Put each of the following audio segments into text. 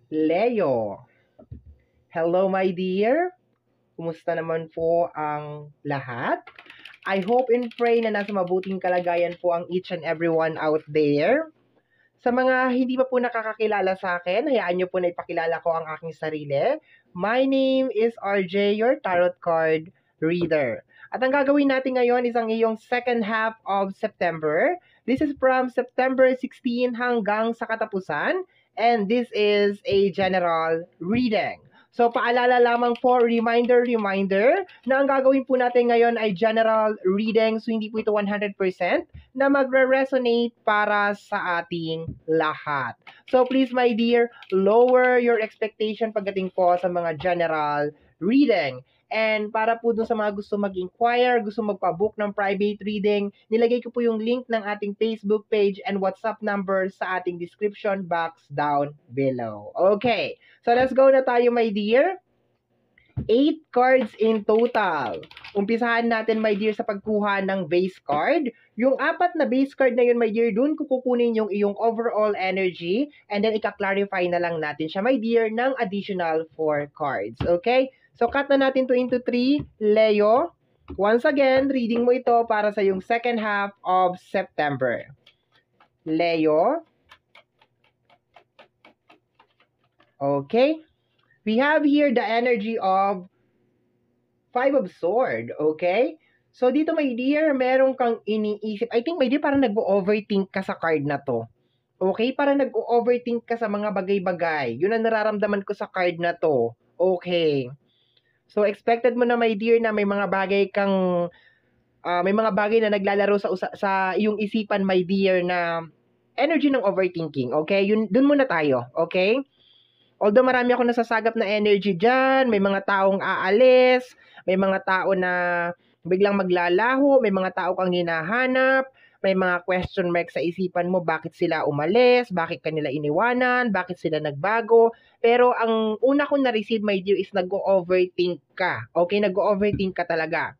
Leo. Hello, my dear. Kumusta naman po ang lahat? I hope and pray na nasa mabuting kalagayan po ang each and everyone out there. Sa mga hindi pa po nakakakilala sa akin, hayaan niyo po na ipakilala ko ang aking sarili. My name is RJ, your tarot card reader. At ang gagawin natin ngayon is ang iyong second half of September. This is from September 16 hanggang sa katapusan. And this is a general reading. So paalala lamang po, reminder, na ang gagawin po natin ngayon ay general reading. So hindi po ito 100% na magre-resonate para sa ating lahat. So please my dear, lower your expectation pagdating po sa mga general reading. And para po dun sa mga gusto mag-inquire, gusto magpa-book ng private reading, nilagay ko po yung link ng ating Facebook page and WhatsApp number sa ating description box down below. Okay, so let's go na tayo my dear. 8 cards in total. Umpisahan natin, my dear, sa pagkuha ng base card. Yung 4 na base card na yun, my dear, dun kukunin yung iyong overall energy and then ika-clarify na lang natin siya, my dear, ng additional 4 cards. Okay? So, cut na natin to into 3. Leo, once again, reading mo ito para sa yung second half of September. Leo. Okay? We have here the energy of 5 of Swords, okay? So, dito, my dear, meron kang iniisip. I think, my dear, parang nag-overthink ka sa card na to. Okay? Parang nag-overthink ka sa mga bagay-bagay. Yun ang nararamdaman ko sa card na to. Okay. So, expected mo na, my dear, na may mga bagay kang, may mga bagay na naglalaro sa iyong isipan, my dear, na energy ng overthinking. Okay? Dun muna tayo. Okay? Although marami ako nasasagap na energy dyan, may mga taong aalis, may mga tao na biglang maglalaho, may mga tao kang hinahanap, may mga question mark sa isipan mo, bakit sila umalis, bakit kanila iniwanan, bakit sila nagbago. Pero ang una kong na-receive, my dear, is nag-overthink ka. Okay, nag-overthink ka talaga.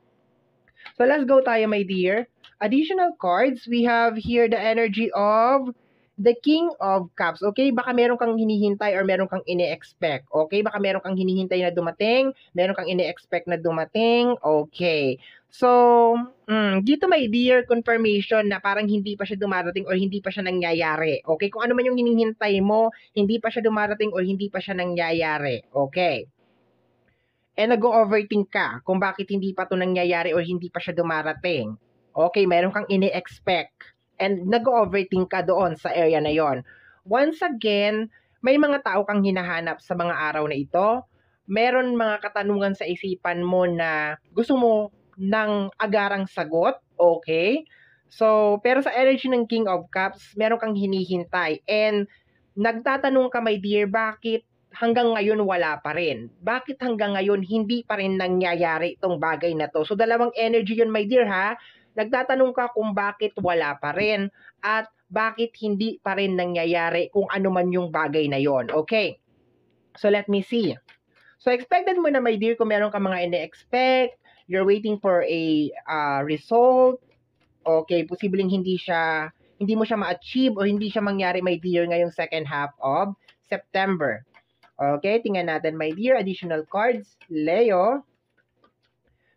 So let's go tayo, my dear. Additional cards, we have here the energy of the King of Cups. Okay, baka meron kang hinihintay or meron kang ine-expect. Okay, baka meron kang hinihintay na dumating, meron kang ine-expect na dumating. Okay. So, dito my dear, confirmation na parang hindi pa siya dumarating or hindi pa siya nangyayari. Okay, kung ano man yung hinihintay mo, hindi pa siya dumarating or hindi pa siya nangyayari. Okay. And nag-overthink ka kung bakit hindi pa to nangyayari or hindi pa siya dumarating. Okay, meron kang ine-expect and nag-overthink ka doon sa area na yon. Once again, may mga tao kang hinahanap sa mga araw na ito. Meron mga katanungan sa isipan mo na gusto mo ng agarang sagot. Okay? So, pero sa energy ng King of Cups, meron kang hinihintay. And nagtatanong ka, my dear, bakit hanggang ngayon wala pa rin? Bakit hanggang ngayon hindi pa rin nangyayari itong bagay na to? So, dalawang energy yun, my dear, ha? Nagtatanong ka kung bakit wala pa rin at bakit hindi pa rin nangyayari kung ano man yung bagay na yon. Okay? So, let me see. So, expected mo na, my dear, kung meron ka mga ine-expect, you're waiting for a result. Okay, posibleng hindi mo siya ma-achieve o hindi siya mangyari, my dear, ngayong second half of September. Okay, tingnan natin, my dear, additional cards. Leo,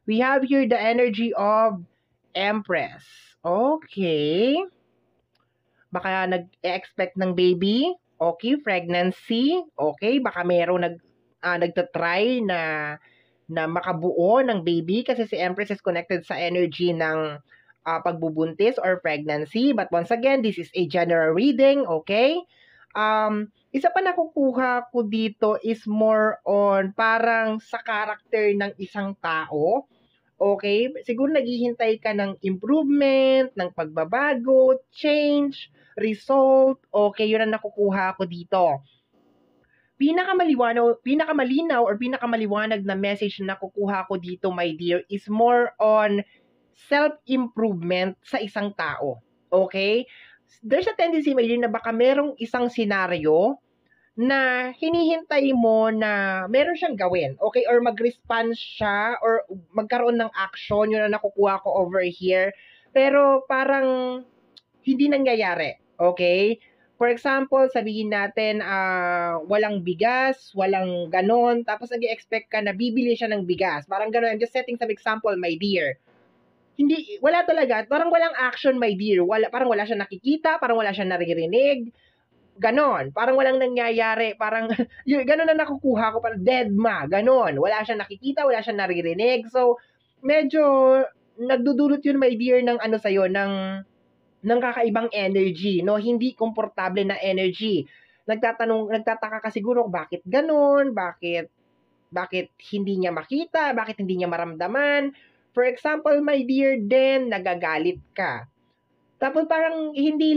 we have here the energy of Empress. Okay. Baka nag-expect ng baby. Okay, pregnancy. Okay, baka meron nagtatry na makabuo ng baby kasi si Empress is connected sa energy ng pagbubuntis or pregnancy. But once again, this is a general reading, okay? Isa pa nakukuha ko dito is more on parang sa character ng isang tao. Okay? Siguro naghihintay ka ng improvement, ng pagbabago, change, result. Okay, yun ang nakukuha ko dito. Pinakamalinaw or pinakamaliwanag na message na nakukuha ko dito, my dear, is more on self-improvement sa isang tao. Okay? There's a tendency, my dear, na baka merong isang senaryo na hinihintay mo na meron siyang gawin, okay? Or mag-respond siya or magkaroon ng action, yun ang nakukuha ko over here. Pero parang hindi nangyayari, okay? For example, sabihin natin, walang bigas, walang ganon, tapos nag-expect ka na bibili siya ng bigas. Parang ganon, I'm just setting some example, my dear. Hindi, wala talaga, parang walang action, my dear. Parang wala siyang nakikita, parang wala siyang naririnig. Ganon, parang walang nangyayari, parang, yun, ganon na nakukuha ko, parang dead ma, ganon. Wala siyang nakikita, wala siyang naririnig. So, medyo, nagdudulot yun, my dear, ng ano sa'yo, ng kakaibang energy, no? Hindi komportable na energy. Nagtataka ka siguro bakit ganun, bakit hindi niya makita, bakit hindi niya maramdaman. For example, my dear, then nagagalit ka. Tapos parang hindi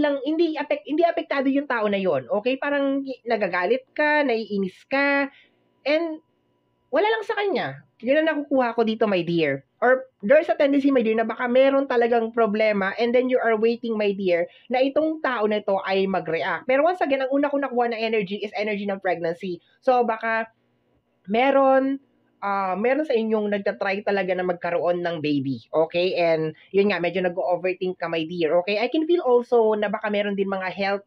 apektado yung tao na yon. Okay? Parang nagagalit ka, naiinis ka, and wala lang sa kanya. Yun ang nakukuha ko dito, my dear. Or there's a tendency, my dear, na baka meron talagang problema and then you are waiting, my dear, na itong tao na ito ay mag-react. Pero once again, ang una ko nakuha na energy is energy ng pregnancy. So baka meron sa inyong nagtatry talaga na magkaroon ng baby. Okay? And yun nga, medyo nag-overthink ka, my dear. Okay? I can feel also na baka meron din mga health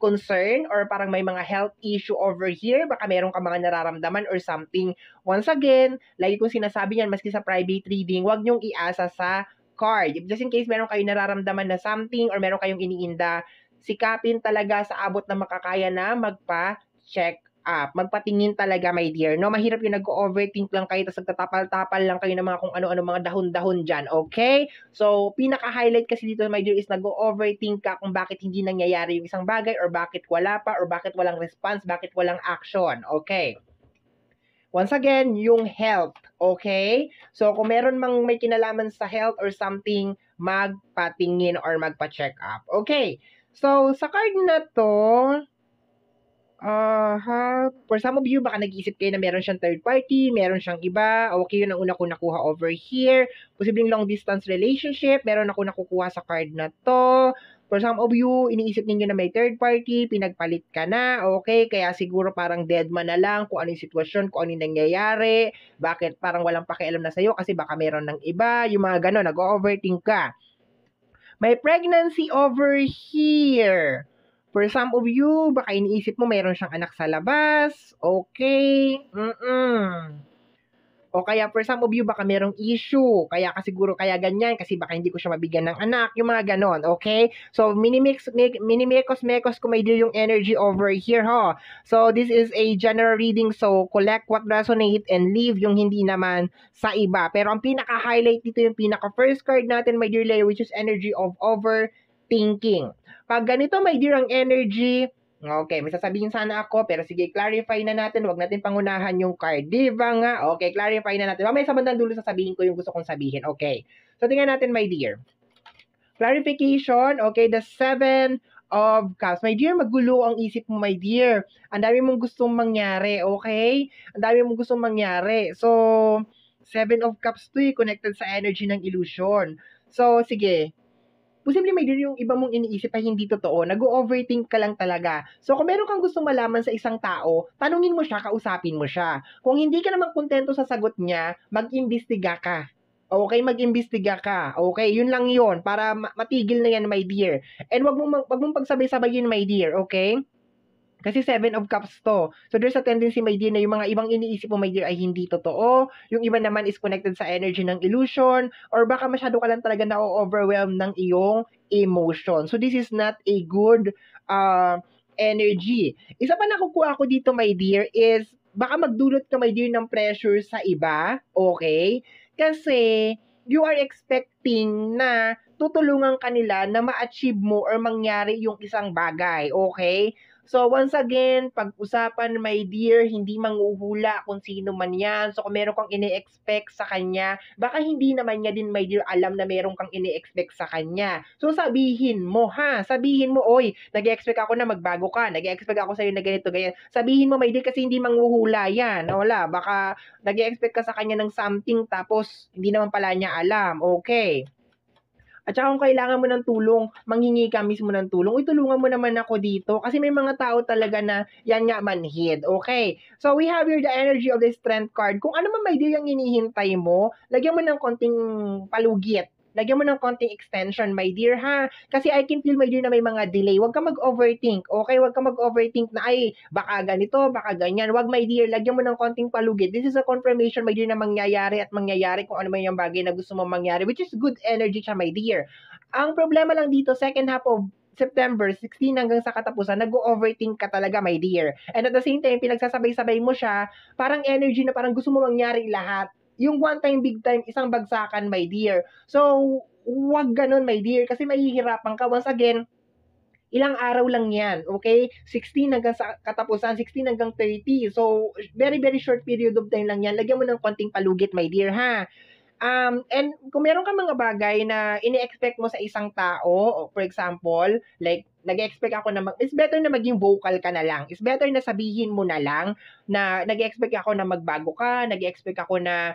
concern or parang may mga health issue over here, baka meron ka mga nararamdaman or something. Once again, lagi kong sinasabi yan, maski sa private reading, huwag niyong iasa sa card. Just in case meron kayong nararamdaman na something or meron kayong iniinda, sikapin talaga sa abot na makakaya na magpa-check up. Magpatingin talaga, my dear. No, mahirap yung nag-overthink lang kayo tapos nagtatapal-tapal lang kayo ng mga kung ano-ano mga dahon-dahon dyan. Okay? So, pinaka-highlight kasi dito, my dear, is nag-overthink ka kung bakit hindi nangyayari yung isang bagay or bakit wala pa or bakit walang response, bakit walang action. Okay? Once again, yung health. Okay? So, kung meron mang may kinalaman sa health or something, magpatingin or magpa-check up. Okay? So, sa card na to, for some of you, baka nag-iisip kayo na meron siyang third party, meron siyang iba. Okay, yun ang una ko nakuha over here. Posibleng long distance relationship, meron ako nakukuha sa card na to. For some of you, iniisip ninyo na may third party, pinagpalit ka na, okay? Kaya siguro parang dead man na lang kung ano yung sitwasyon, kung ano yung nangyayari, bakit parang walang pakialam na sa'yo kasi baka meron ng iba, yung mga gano'n, nag-overthink ka. May pregnancy over here. For some of you, baka iniisip mo mayroon siyang anak sa labas. Okay. O kaya for some of you, baka merong issue. Kaya siguro kaya ganyan kasi baka hindi ko siya mabigyan ng anak. Yung mga ganon. Okay? So, minimekos ko may dear yung energy over here, ho. So, this is a general reading. So, collect what resonate and leave yung hindi naman sa iba. Pero ang pinaka-highlight dito yung pinaka-first card natin, my dear Leo, which is energy of overthinking. Pag ganito, my dear, ang energy, okay, may sasabihin sana ako, pero sige, clarify na natin. Huwag natin pangunahan yung card. Di ba nga? Okay, clarify na natin. Mamaya sa bandang dulo sasabihin ko yung gusto kong sabihin. Okay. So, tingnan natin, my dear. Clarification. Okay, the 7 of Cups. My dear, magulo ang isip mo, my dear. Ang dami mong gustong mangyari. Okay? Ang dami mong gustong mangyari. So, 7 of Cups to connected sa energy ng illusion. So, sige. Posible may din yung iba mong iniisip ay hindi totoo, nag-overthink ka lang talaga. So kung meron kang gustong malaman sa isang tao, tanungin mo siya, kausapin mo siya. Kung hindi ka naman kontento sa sagot niya, mag-imbestiga ka. Okay, mag-imbestiga ka. Okay, yun lang yun, para matigil na yan, my dear. And wag mong pagsabay-sabayin, my dear, okay? Kasi 7 of Cups to. So, there's a tendency, my dear, na yung mga ibang iniisip mo, my dear, ay hindi totoo. Yung iba naman is connected sa energy ng illusion. Or baka masyado ka lang talaga na-overwhelm ng iyong emotion. So, this is not a good energy. Isa pa nakukuha ko dito, my dear, is baka magdulot ka, my dear, ng pressure sa iba. Okay? Kasi, you are expecting na tutulungan kanila na ma-achieve mo or mangyari yung isang bagay. Okay? So, once again, pag-usapan, my dear, hindi manghuhula kung sino man yan. So, kung meron kang ini-expect sa kanya, baka hindi naman niya din, my dear, alam na meron kang ini-expect sa kanya. So, sabihin mo, ha? Sabihin mo, oy, nag-expect ako na magbago ka. Nag-expect ako sa'yo na ganito, ganyan. Sabihin mo, my dear, kasi hindi manghuhula yan. Wala, baka nag-expect ka sa kanya ng something tapos hindi naman pala niya alam. Okay. At saka kung kailangan mo ng tulong, manghingi ka mismo ng tulong, itulungan mo naman ako dito. Kasi may mga tao talaga na yan nga manhid. Okay? So, we have here the energy of the strength card. Kung ano man may dear yung hinihintay mo, lagyan mo ng konting palugit. Lagyan mo ng konting extension, my dear, ha? Kasi I can feel, my dear, na may mga delay. Huwag ka mag-overthink, okay? Huwag ka mag-overthink na, ay, baka ganito, baka ganyan. Huwag, my dear, lagyan mo ng konting palugit. This is a confirmation, my dear, na mangyayari at mangyayari kung ano man yung bagay na gusto mong mangyari, which is good energy siya, my dear. Ang problema lang dito, second half of September 16 hanggang sa katapusan, nag-overthink ka talaga, my dear. And at the same time, pinagsasabay-sabay mo siya, parang energy na parang gusto mo mangyari lahat. Yung one time, big time, isang bagsakan, my dear. So, wag ganun, my dear, kasi mahihirapan ka. Once again, ilang araw lang yan, okay? 16 hanggang sa katapusan, 16 hanggang 30. So, very, very short period of time lang yan. Lagyan mo ng konting palugit, my dear, ha? And kung meron ka mga bagay na ini-expect mo sa isang tao, for example, like, nag-expect ako na, it's better na maging vocal ka na lang. It's better na sabihin mo na lang na nag-expect ako na magbago ka, nag-expect ako na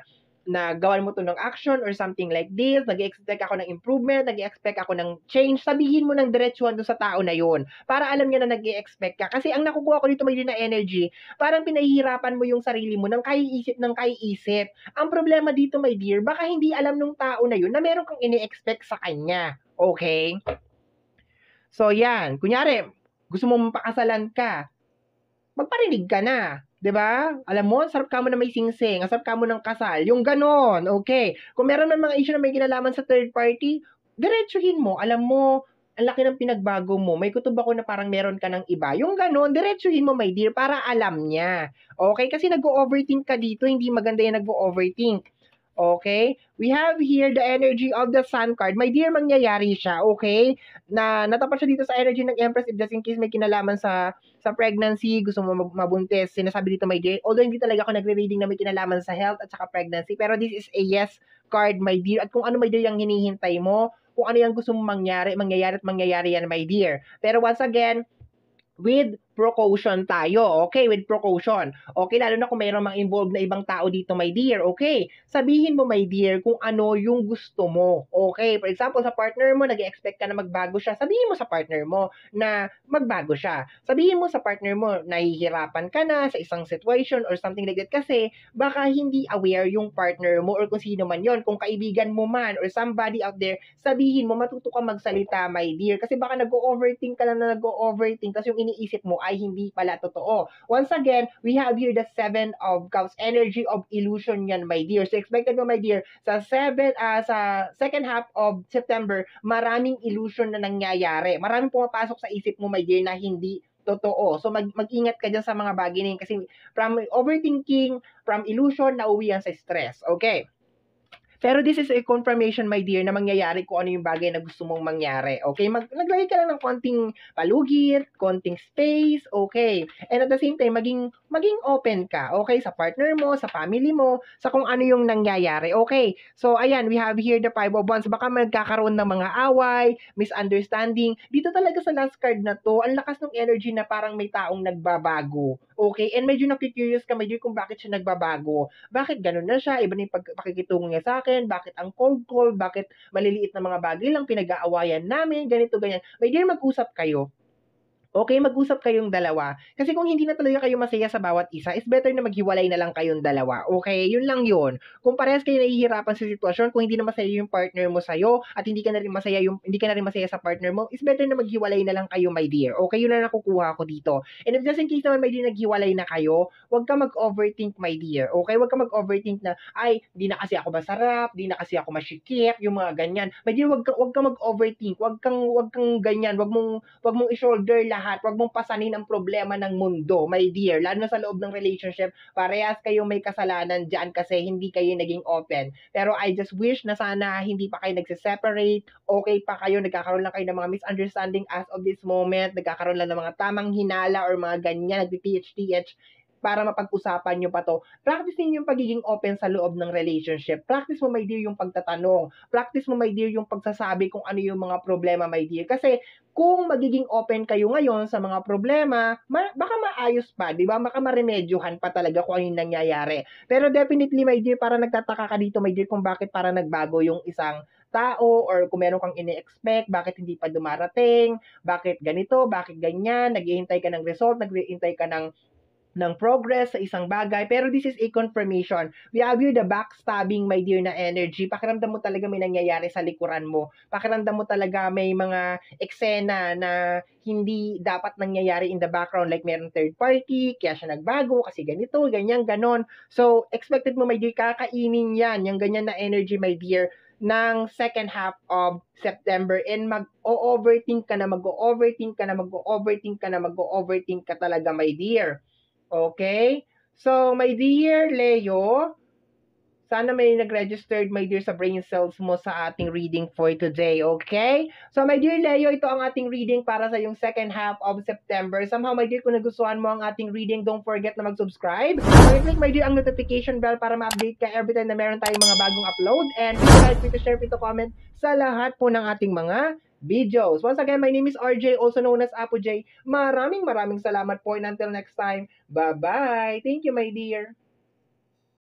gawan mo to ng action or something like this, nag-expect ako ng improvement, nag-expect ako ng change, sabihin mo ng diretsuhan doon sa tao na yun, para alam niya na nag-expect ka. Kasi ang nakukuha ko dito, may na energy, parang pinahihirapan mo yung sarili mo ng kaiisip. Ang problema dito, my dear, baka hindi alam nung tao na yun na meron kang ini-expect sa kanya. Okay? So, yan. Kunyari, gusto mo mapakasalan ka, magparinig ka na. 'Di ba? Alam mo, sarap ka mo na may singsing, sarap ka mo ng kasal. Yung ganon, okay. Kung meron man mga issue na may kinalaman sa third party, diretsuhin mo. Alam mo, ang laki ng pinagbago mo. May kutob ako na parang meron ka ng iba. Yung ganon, diretsuhin mo, my dear, para alam niya. Okay? Kasi nag-overthink ka dito, hindi maganda yung nag-overthink. Okay? We have here the energy of the Sun card. My dear, mangyayari siya, okay? Na natapat siya dito sa energy ng Empress, if just in case may kinalaman sa pregnancy, gusto mo mabuntis, sinasabi dito, my dear, although hindi talaga ako nagre-reading na may kinalaman sa health at saka pregnancy, pero this is a yes card, my dear, at kung ano, my dear, yung hinihintay mo, kung ano yung gusto mong mangyayari at mangyayari yan, my dear. Pero once again, with precaution tayo, okay? With precaution. Okay, lalo na kung mayroong mga involved na ibang tao dito, my dear, okay? Sabihin mo, my dear, kung ano yung gusto mo, okay? For example, sa partner mo, nag-expect ka na magbago siya, sabihin mo sa partner mo na magbago siya. Sabihin mo sa partner mo, nahihirapan ka na sa isang situation or something like that kasi baka hindi aware yung partner mo or kung sino man yon, kung kaibigan mo man or somebody out there, sabihin mo, matuto ka magsalita, my dear, kasi baka nag-overthink ka lang na nag-overthink kasi yung iniisip mo ay hindi pala totoo. Once again, we have here the 7 of Cups, energy of illusion yan, my dear. So expected mo, my dear, sa second half of September, maraming illusion na nangyayari. Maraming pumapasok sa isip mo, my dear, na hindi totoo. So mag-ingat ka dyan sa mga bagay na yun kasi from overthinking, from illusion, nauwi yan sa stress. Okay? Pero this is a confirmation, my dear, na mangyayari kung ano yung bagay na gusto mong mangyari. Okay? Naglagay ka lang ng konting palugit, konting space, okay? And at the same time, maging open ka, okay? Sa partner mo, sa family mo, sa kung ano yung nangyayari, okay? So, ayan, we have here the 5 of Wands. Baka magkakaroon ng mga away, misunderstanding. Dito talaga sa last card na to, ang lakas ng energy na parang may taong nagbabago. Okay? And medyo nakikurious ka, medyo kung bakit siya nagbabago. Bakit ganun na siya? Iba na yung pakikitungo niya sa akin? Bakit ang cold? Bakit maliliit na mga bagay lang pinag-aawayan namin? Ganito, ganyan. May dear, mag-usap kayo. Okay, mag-usap kayong dalawa. Kasi kung hindi na talaga kayo masaya sa bawat isa, is better na maghiwalay na lang kayong dalawa. Okay, yun lang yun. Kung parehas kayo nahihirapan sa sitwasyon, kung hindi na masaya yung partner mo sa'yo, at hindi ka na rin masaya sa partner mo, is better na maghiwalay na lang kayo, my dear. Okay, yun na nakukuha ko dito. And if just in case naman, my dear, naghiwalay na kayo, huwag ka mag-overthink, my dear. Okay, huwag ka mag-overthink na, ay, di na kasi ako masarap, di na kasi ako masikip, yung mga ganyan. My dear, huwag ka mag-overthink, huwag kang ganyan, huwag mong i-shoulder lahat, huwag mong pasanin ang problema ng mundo, my dear, lalo na sa loob ng relationship, parehas kayong may kasalanan dyan kasi hindi kayo naging open. Pero I just wish na sana hindi pa kayo nagsiseparate, okay pa kayo, nagkakaroon lang kayo ng mga misunderstanding as of this moment, nagkakaroon lang ng mga tamang hinala or mga ganyan, nagti-TH-TH, para mapag-usapan nyo pa to. Practice niyo yung pagiging open sa loob ng relationship. Practice mo, my dear, yung pagtatanong. Practice mo, my dear, yung pagsasabi kung ano yung mga problema, my dear. Kasi kung magiging open kayo ngayon sa mga problema, baka maayos pa, di ba? Baka maremedyohan pa talaga kung ano yung nangyayari. Pero definitely, my dear, para nagtataka ka dito, my dear, kung bakit para nagbago yung isang tao or kung meron kang ini-expect, bakit hindi pa dumarating, bakit ganito, bakit ganyan, naghihintay ka ng result, naghihintay ka ng ng progress sa isang bagay, pero this is a confirmation. We have here the backstabbing, my dear, na energy. Pakiramdam mo talaga may nangyayari sa likuran mo. Pakiramdam mo talaga may mga eksena na hindi dapat nangyayari in the background, like merong third party, kaya siya nagbago, kasi ganito, ganyan, ganon. So, expected mo, my dear, kakainin yan, yung ganyan na energy, my dear, ng second half of September, and mag-overthink ka na, mag-overthink ka na, mag-overthink ka na, mag-overthink ka talaga, my dear. Okay? So, my dear Leo, sana may nag-registered, my dear, sa brain cells mo sa ating reading for today, okay? So, my dear Leo, ito ang ating reading para sa yung second half of September. Somehow, my dear, kung nagustuhan mo ang ating reading, don't forget na mag-subscribe. Click, my dear, ang notification bell para ma-update ka every time na meron tayong mga bagong upload. And please like, please share, please comment sa lahat po ng ating mga videos. Once again, my name is RJ, also known as Apo J. Maraming salamat po, and until next time, bye-bye. Thank you, my dear.